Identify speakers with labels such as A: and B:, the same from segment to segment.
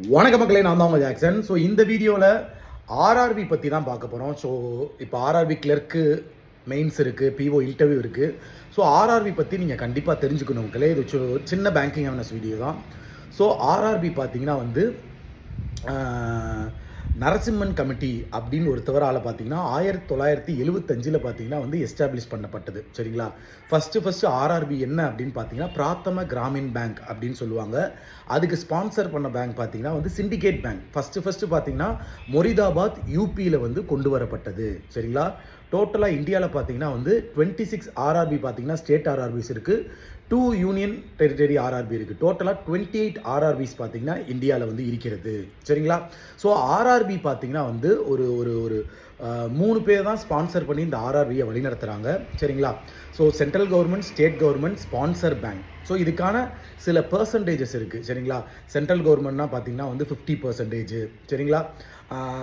A: வணக்க மக்களே, நான் தான் உங்கள் ஜாக்சன். ஸோ இந்த வீடியோவில் ஆர்ஆர்பி பற்றி தான் பார்க்க போகிறோம். ஸோ இப்போ ஆர்ஆர்பி கிளர்க்கு மெயின்ஸ் இருக்குது, பிஓ இன்டர்வியூ இருக்குது. ஸோ ஆர்ஆர்பி பற்றி நீங்கள் கண்டிப்பாக தெரிஞ்சுக்கணும் மக்களே. இது சின்ன பேங்கிங் அவேர்னஸ் வீடியோ தான். ஸோ ஆர்ஆர்பி பார்த்தீங்கன்னா வந்து நரசிம்மன் கமிட்டி அப்படின்னு ஒருத்தவரால் பார்த்தீங்கன்னா 1975 பார்த்தீங்கன்னா வந்து எஸ்டாப்ளிஷ் பண்ணப்பட்டது. சரிங்களா? ஃபஸ்ட்டு ஆர்ஆர்பி என்ன அப்படின்னு பார்த்தீங்கன்னா பிராத்தம கிராமின் பேங்க் அப்படின்னு சொல்லுவாங்க. அதுக்கு ஸ்பான்சர் பண்ண பேங்க் பார்த்தீங்கன்னா வந்து சிண்டிகேட் பேங்க். ஃபஸ்ட்டு பார்த்தீங்கன்னா மொரிதாபாத் யூபியில் வந்து கொண்டு வரப்பட்டது. சரிங்களா? டோட்டலாக இந்தியாவில் பார்த்தீங்கன்னா வந்து 26 ஆர்ஆர்பி பார்த்தீங்கன்னா ஸ்டேட் ஆர்ஆர்பிஸ் இருக்குது, 2 யூனியன் டெரிட்டரி ஆர்ஆர்பி இருக்குது. டோட்டலாக 28 ஆர்ஆர்பிஸ் பார்த்தீங்கன்னா இந்தியாவில் வந்து இருக்கிறது. சரிங்களா? ஸோ ஆர்ஆர்பி பார்த்தீங்கன்னா வந்து ஒரு ஒரு ஒரு 3 பேர் தான் ஸ்பான்சர் பண்ணி இந்த ஆர்ஆர்பியை வழிநடத்துகிறாங்க. சரிங்களா? So central government, state government, sponsor bank. So இதுக்கான சில பர்சன்டேஜஸ் இருக்குது. சரிங்களா? சென்ட்ரல் கவர்மெண்ட்னா பார்த்தீங்கன்னா வந்து 50%. சரிங்களா?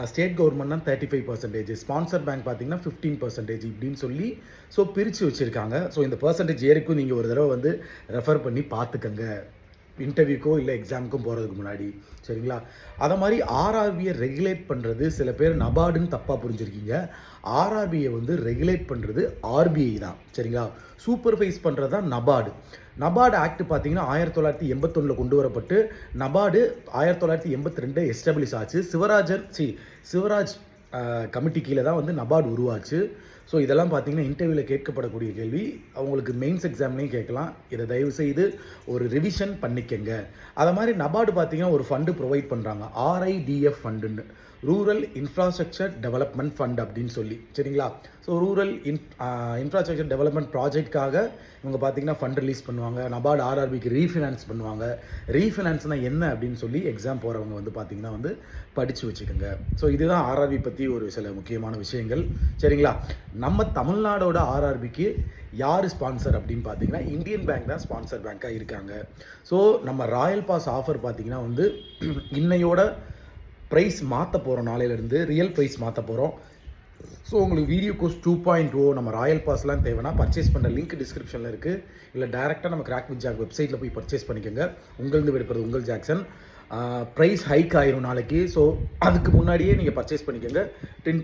A: ஸ்டேட் கவர்மெண்ட்னா 35%, ஸ்பான்சர் பேங்க் பார்த்தீங்கன்னா 15% இப்படின்னு சொல்லி ஸோ பிரித்து வச்சுருக்காங்க. ஸோ இந்த பர்சன்டேஜ் ஏறிக்கும் நீங்கள் ஒரு தடவை வந்து ரெஃபர் பண்ணி பார்த்துக்கங்க, இன்டர்வியூக்கோ இல்லை எக்ஸாமுக்கும் போகிறதுக்கு முன்னாடி. சரிங்களா? அதை மாதிரி ஆர்ஆர்பியை ரெகுலேட் பண்ணுறது சில பேர் நபார்டுன்னு தப்பாக புரிஞ்சுருக்கீங்க. ஆர்ஆர்பியை வந்து ரெகுலேட் பண்ணுறது ஆர்பிஐ தான். சரிங்களா? சூப்பர்வைஸ் பண்ணுறது தான் நபார்டு. நபார்டு ஆக்ட் பார்த்தீங்கன்னா 1981 கொண்டு வரப்பட்டு நபார்டு 1982 எஸ்டாப்ளிஷ் ஆச்சு. சிவராஜ் கமிட்டி கீழே தான் வந்து நபார்டு உருவாச்சு. ஸோ இதெல்லாம் பார்த்தீங்கன்னா இன்டர்வியூவில் கேட்கப்படக்கூடிய கேள்வி, அவங்களுக்கு மெயின்ஸ் எக்ஸாம்லேயும் கேட்கலாம். இதை தயவு செய்து ஒரு ரிவிஷன் பண்ணிக்கங்க. அதை மாதிரி நபார்டு பார்த்தீங்கன்னா ஒரு ஃபண்டு ப்ரொவைட் பண்ணுறாங்க, RIDF ஃபண்டுன்னு, ரூரல் இன்ஃப்ராஸ்ட்ரக்சர் டெவலப்மெண்ட் ஃபண்ட் அப்படின்னு சொல்லி. சரிங்களா? ஸோ ரூரல் இன்ஃப்ராஸ்ட்ரக்சர் டெவலப்மெண்ட் ப்ராஜெக்ட்காக இவங்க பார்த்தீங்கன்னா ஃபண்ட் ரிலீஸ் பண்ணுவாங்க. நபார்டு ஆர்ஆர்பிக்கு ரீஃபினான்ஸ் பண்ணுவாங்க. ரீஃபினான்ஸ்னால் என்ன அப்படின்னு சொல்லி எக்ஸாம் போகிறவங்க வந்து பார்த்தீங்கன்னா வந்து படித்து வச்சுக்கோங்க. ஸோ இதுதான் ஆர்ஆர்பி பற்றி ஒரு சில முக்கியமான விஷயங்கள். சரிங்களா? நம்ம தமிழ்நாடோட ஆர்ஆர்பிக்கு யார் ஸ்பான்சர் அப்படின்னு பார்த்தீங்கன்னா இந்தியன் பேங்க் தான் ஸ்பான்சர் பேங்காக இருக்காங்க. ஸோ நம்ம ராயல் பாஸ் ஆஃபர் பார்த்தீங்கன்னா வந்து இன்னையோட ப்ரைஸ் மாற்ற போகிறோம், நாளையிலேருந்து ரியல் ப்ரைஸ் மாற்ற போகிறோம். ஸோ உங்களுக்கு வீடியோ கோர்ஸ் 2.0 நம்ம ராயல் பாஸ்லாம் தேவைன்னா பர்ச்சேஸ் பண்ணுற லிங்க் டிஸ்கிரிப்ஷனில் இருக்குது. இல்லை டேரெக்டாக நம்ம கிராக் வித் ஜாக் வெப்சைட்டில் போய் பர்ச்சேஸ் பண்ணிக்கோங்க. உங்களது விடுப்பது உங்கள் ஜாக்சன். ப்ரைஸ் ஹைக் ஆயிரும் நாளைக்கு. ஸோ அதுக்கு முன்னாடியே நீங்கள் பர்ச்சேஸ் பண்ணிக்கோங்க. டின்